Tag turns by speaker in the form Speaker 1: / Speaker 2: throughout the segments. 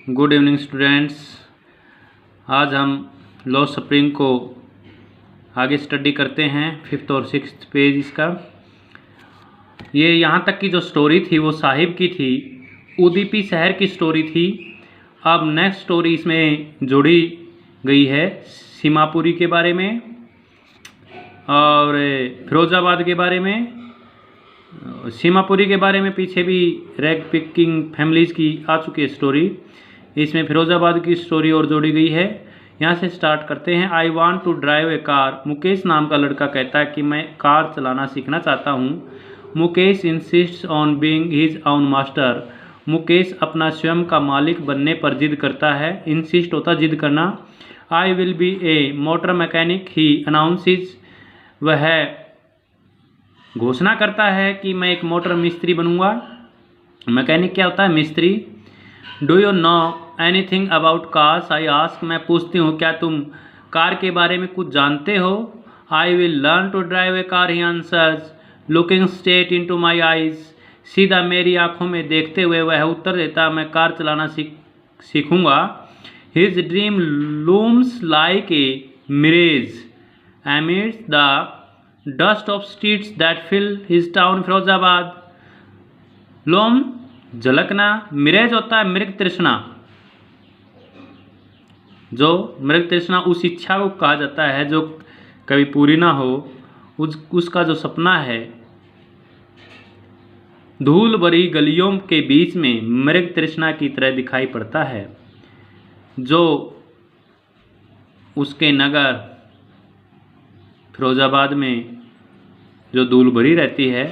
Speaker 1: Good evening students. आज हम law spring को आगे स्टडी करते हैं। 5th और 6th पेज इसका। ये यहाँ तक की जो स्टोरी थी वो साहिब की थी, उदीपी शहर की स्टोरी थी। अब नेक्स्ट स्टोरी इसमें जोड़ी गई है सीमापुरी के बारे में और फिरोज़ाबाद के बारे में। सीमापुरी के बारे में पीछे भी रैग पिकिंग फैमिलीज़ की आ चुकी है स्टोरी, इसमें फिरोज़ाबाद की स्टोरी और जोड़ी गई है। यहाँ से स्टार्ट करते हैं। I want to drive a car. Mukesh नाम का लड़का कहता है कि मैं कार चलाना सीखना चाहता हूँ। Mukesh इंसिस्ट्स on being his own master. Mukesh अपना स्वयं का मालिक बनने पर जिद करता है। इंसिस्ट होता जिद करना। I will be A motor mechanic he announces. वह घोषणा करता है कि मैं एक मोटर मिस्त्री बनूंगा। मैकेनिक क्या होता है? मिस्त्री। Do you know anything about cars? I ask. मैं पूछती हूँ क्या तुम कार के बारे में कुछ जानते हो? I will learn to drive a car he answers looking straight into my eyes. सीधा मेरी आंखों में देखते हुए वह उत्तर देता, मैं कार चलाना सीखूंगा। His dream looms like a mirage amidst the dust of streets that fill his town Firozabad. Loom झलकना, मिरेज होता है मृग तृष्णा। जो मृग तृष्णा उस इच्छा को कहा जाता है जो कभी पूरी ना हो, उसका जो सपना है। धूल भरी गलियों के बीच में मृग तृष्णा की तरह दिखाई पड़ता है, जो उसके नगर फिरोज़ाबाद में जो धूल भरी रहती है।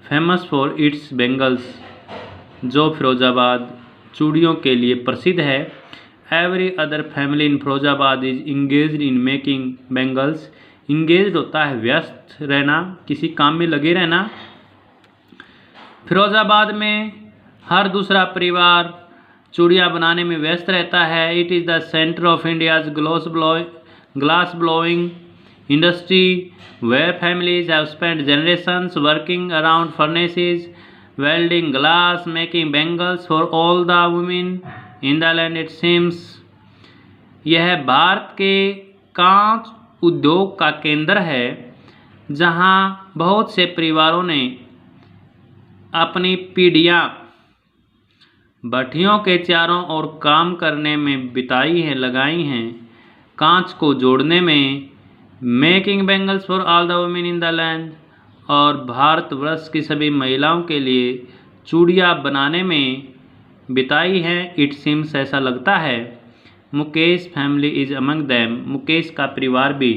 Speaker 1: Famous for its bangles. जो फिरोज़ाबाद चूड़ियों के लिए प्रसिद्ध है। Every other family in Firozabad is engaged in making bangles. Engaged होता है व्यस्त रहना, किसी काम में लगे रहना। फिरोज़ाबाद में हर दूसरा परिवार चूड़ियाँ बनाने में व्यस्त रहता है। It is the centre of India's glass blowing industry where families have spent generations working around furnaces, welding glass, making bangles for all the women in the land it seems। यह भारत के कांच उद्योग का केंद्र है, जहां बहुत से परिवारों ने अपनी पीढ़ियां भट्टियों के चारों ओर काम करने में बिताई हैं, लगाई हैं। कांच को जोड़ने में making bangles for all the women in the land, और भारतवर्ष की सभी महिलाओं के लिए चूड़ियाँ बनाने में बिताई हैं। इट सिम्स ऐसा लगता है। Mukesh family is among them. Mukesh का परिवार भी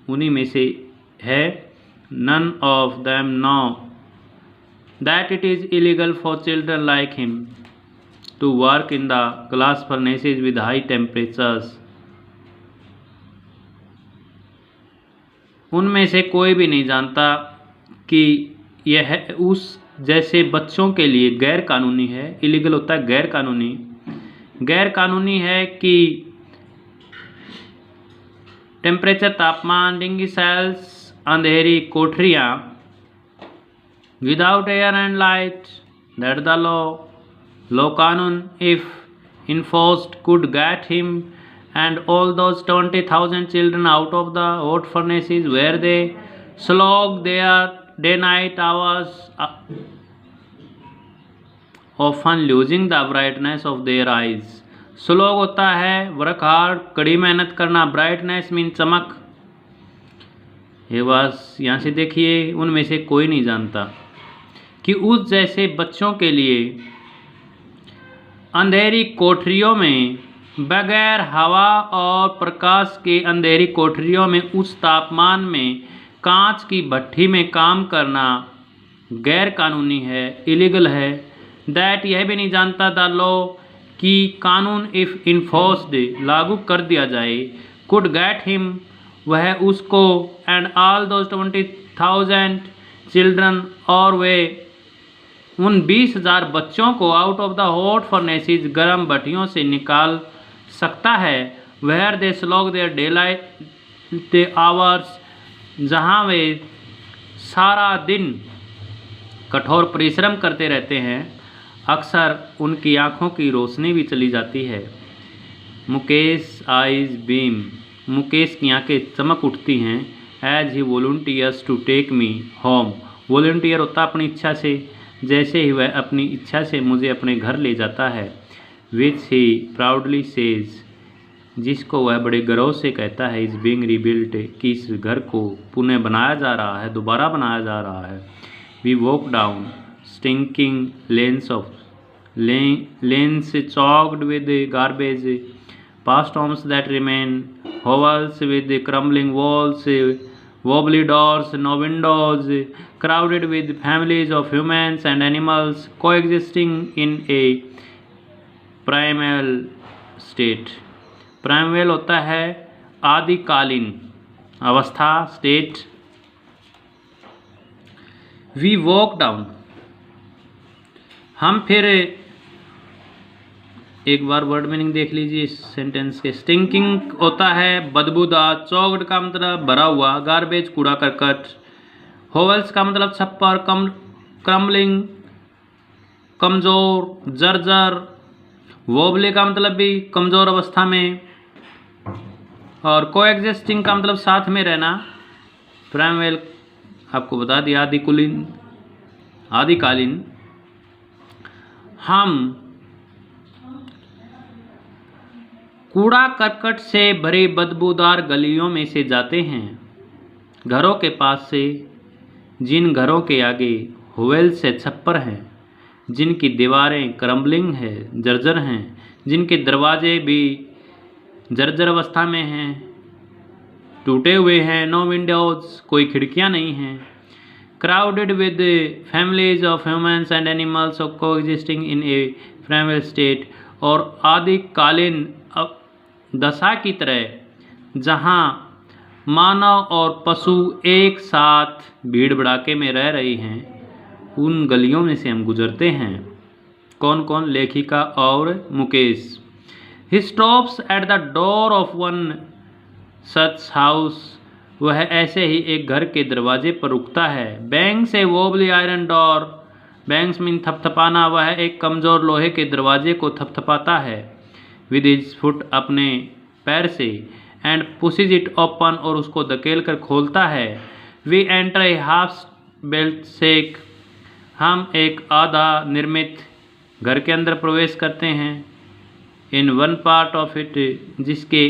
Speaker 1: उन्हीं में से है। None of them know that it is illegal for children like him to work in the glass furnaces with high temperatures. उनमें से कोई भी नहीं जानता कि यह उस जैसे बच्चों के लिए गैर कानूनी है। इलीगल होता है गैर कानूनी। गैर कानूनी है कि टेम्परेचर, तापमान, डिंगी सेल्स, अंधेरी कोठरियाँ, without air and light, that the law कानून if enforced could get him and all those 20,000 children out of the hot furnaces where they slog their day-night hours, often losing the brightness of their eyes। slog होता है work hard, कड़ी मेहनत करना। Brightness mean चमक। ये बस यहाँ से देखिए, उनमें से कोई नहीं जानता कि उस जैसे बच्चों के लिए अंधेरी कोठरियों में, बगैर हवा और प्रकाश के अंधेरी कोठरियों में, उस तापमान में कांच की भट्टी में काम करना गैर कानूनी है, इलीगल है। दैट यह भी नहीं जानता द लॉ कि कानून इफ इन्फोर्स्ड लागू कर दिया जाए, कुड गेट हिम वह उसको, एंड ऑल दोज 20,000 चिल्ड्रन और वे उन 20,000 बच्चों को out of the hot furnaces गर्म भट्टियों से निकाल सकता है। Where they slog their daylight hours, जहाँ वे सारा दिन कठोर परिश्रम करते रहते हैं। अक्सर उनकी आँखों की रोशनी भी चली जाती है। मुकेश आइज बीम, मुकेश की आँखें चमक उठती हैं। As he volunteers to take me home, volunteer होता अपनी इच्छा से, जैसे ही वह अपनी इच्छा से मुझे अपने घर ले जाता है। विच ही प्राउडली सेज, जिसको वह बड़े गर्व से कहता है, इज़ बीइंग रीबिल्ट, कि इस घर को पुनः बनाया जा रहा है, दोबारा बनाया जा रहा है। We walk down stinking lanes chalked with garbage, past homes that remain, hovels with crumbling walls, wobbly doors, no windows, crowded with families of humans and animals coexisting in a primal state. प्राइमवेल होता है आदिकालीन अवस्था, state. We walk down, हम फिर एक बार word meaning देख लीजिए इस sentence के। स्टिंकिंग होता है बदबूदार, चौकड का मतलब भरा हुआ, गार्बेज कूड़ा करकट, होवल्स का मतलब छप्पर, क्रम्बलिंग कमज़ोर, जर्जर, वोबली का मतलब भी कमज़ोर अवस्था में, और कोएग्जिस्टिंग का मतलब साथ में रहना। प्राइमवेल आपको बता दिया आदिकालीन। हम कूड़ा करकट से भरी बदबूदार गलियों में से जाते हैं, घरों के पास से, जिन घरों के आगे होवेल से छप्पर हैं, जिनकी दीवारें क्रम्बलिंग है, जर्जर हैं, जिनके दरवाजे भी जर्जर अवस्था में हैं, टूटे हुए हैं। नो विंडोज, कोई खिड़कियां नहीं हैं। Crowded with families of humans and animals of coexisting in a primal state, और आदिकालीन दशा की तरह जहाँ मानव और पशु एक साथ भीड़ भड़ाके में रह रही हैं, उन गलियों में से हम गुजरते हैं। कौन कौन? लेखिका और Mukesh. He stops at the door of one such house, वह ऐसे ही एक घर के दरवाजे पर रुकता है। Bangs a wobbly iron door, bangs mean थपथपाना, वह एक कमज़ोर लोहे के दरवाजे को थपथपाता है। विद हिज फुट, अपने पैर से, एंड पुशेज इट ओपन, और उसको धकेल कर खोलता है। We enter a half built shack, हम एक आधा निर्मित घर के अंदर प्रवेश करते हैं। In one part of it, जिसके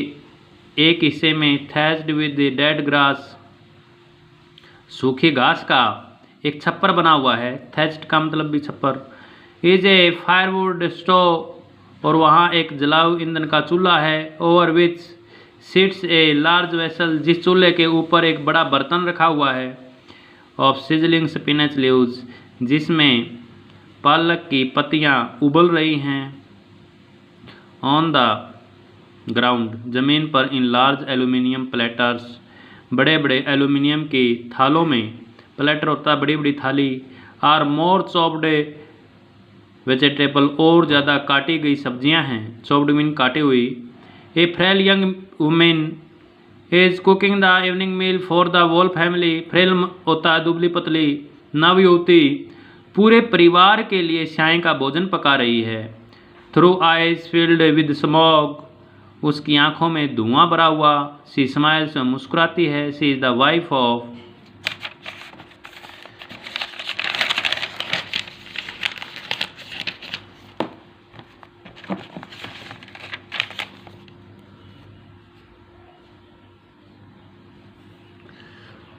Speaker 1: एक हिस्से में थैच्ड विद डेड ग्रास, सूखी घास का एक छप्पर बना हुआ है। थैच्ड का मतलब भी छप्पर। इज ए फायरवुड स्टोव, और वहाँ एक जलाऊ ईंधन का चूल्हा है। Over which sits a large vessel, जिस चूल्हे के ऊपर एक बड़ा बर्तन रखा हुआ है। ऑफ सिजलिंग स्पिनच लीव्स, जिसमें पालक की पत्तियाँ उबल रही हैं। ऑन द ग्राउंड, जमीन पर, इन लार्ज एल्यूमिनियम प्लेटर्स, बड़े बड़े एल्यूमिनियम के थालों में, प्लेटर होता है बड़ी बड़ी थाली। आर मोर चॉप्ड वेजिटेबल, और ज़्यादा काटी गई सब्जियां हैं। चॉप्ड मीन काटी हुई। A frail young women is cooking the evening meal for the whole family, frail होता है दुबली पतली, नवयुवती पूरे परिवार के लिए चाय का भोजन पका रही है। Through eyes field with smog, उसकी आंखों में धुआं भरा हुआ। सी स्माइल्स, मुस्कुराती है। She is the wife of,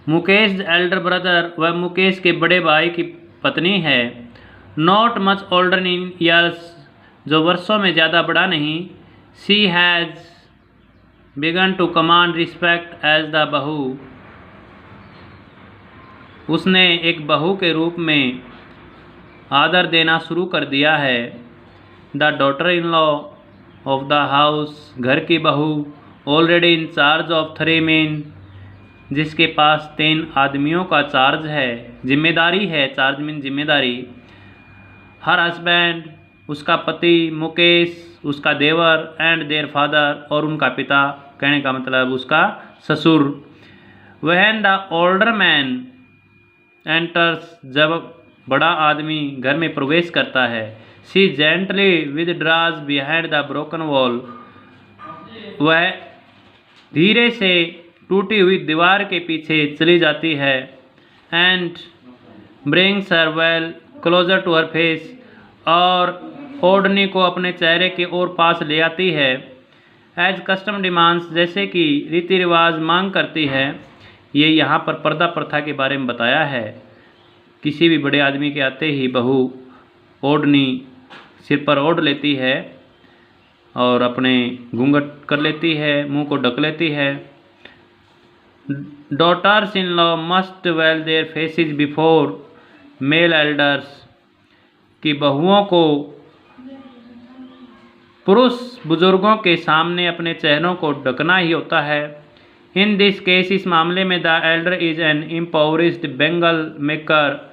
Speaker 1: Mukesh elder brother, वह मुकेश के बड़े भाई की पत्नी है। Not much older in years, जो वर्षों में ज़्यादा बड़ा नहीं। She has begun to command respect as the bahu, उसने एक बहू के रूप में आदर देना शुरू कर दिया है। The daughter in law of the house, घर की बहू। Already in charge of 3 men, जिसके पास 3 आदमियों का चार्ज है, जिम्मेदारी है। चार्ज मीन जिम्मेदारी। हर हस्बैंड, उसका पति। मुकेश, उसका देवर। एंड देयर फादर, और उनका पिता, कहने का मतलब उसका ससुर। When the older man enters, जब बड़ा आदमी घर में प्रवेश करता है। She gently withdraws behind the broken wall. वह धीरे से टूटी हुई दीवार के पीछे चली जाती है। And brings her veil closer to her face, और ओढ़नी को अपने चेहरे के और पास ले आती है। एज कस्टम डिमांड्स, जैसे कि रीति रिवाज मांग करती है। ये यहाँ पर पर्दा प्रथा के बारे में बताया है। किसी भी बड़े आदमी के आते ही बहू ओढ़नी सिर पर ओढ़ लेती है और अपने घूंघट कर लेती है, मुंह को ढक लेती है। Daughters in law must veil their faces before male elders, कि बहुओं को पुरुष बुजुर्गों के सामने अपने चेहरों को ढकना ही होता है। इन दिस केस, इस मामले में the elder is an impoverished bangle maker,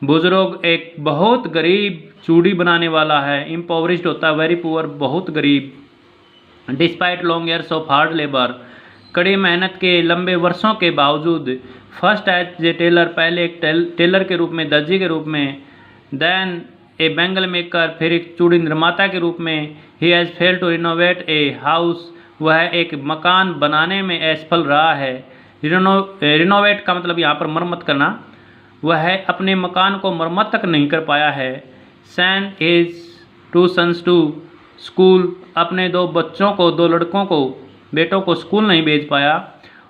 Speaker 1: बुजुर्ग एक बहुत गरीब चूड़ी बनाने वाला है। इम्पोवरिश्ड होता है वेरी पुअर, बहुत गरीब। Despite long years of hard labour, कड़ी मेहनत के लंबे वर्षों के बावजूद। फर्स्ट एज ए टेलर, पहले एक टेलर के रूप में, दर्जी के रूप में। देन ए बेंगल मेकर, फिर एक चूड़ी निर्माता के रूप में। He has failed to renovate a house, वह एक मकान बनाने में असफल रहा है। रिनोवेट का मतलब यहाँ पर मरम्मत करना। वह अपने मकान को मरम्मत तक नहीं कर पाया है। Send his 2 sons to school, अपने 2 बच्चों को, 2 लड़कों को, बेटों को स्कूल नहीं भेज पाया।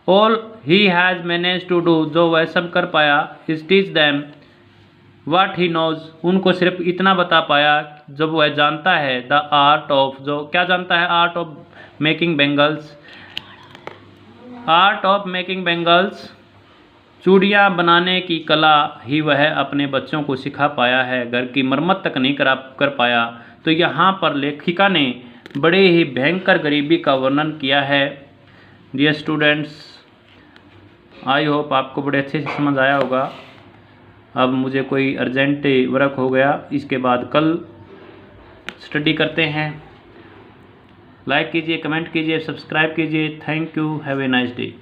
Speaker 1: All he has managed to do, जो वह सब कर पाया, is teach them what he knows, उनको सिर्फ इतना बता पाया जब वह जानता है। द आर्ट ऑफ, जो क्या जानता है? Art of making bangles. Art of making bangles, चूड़ियाँ बनाने की कला ही वह अपने बच्चों को सिखा पाया है, घर की मरम्मत तक नहीं कर पाया। तो यहाँ पर लेखिका ने बड़े ही भयंकर गरीबी का वर्णन किया है। डियर स्टूडेंट्स, आई होप आपको बड़े अच्छे से समझ आया होगा। अब मुझे कोई अर्जेंट वर्क हो गया, इसके बाद कल स्टडी करते हैं। लाइक कीजिए, कमेंट कीजिए, सब्सक्राइब कीजिए। Thank you, have a nice day.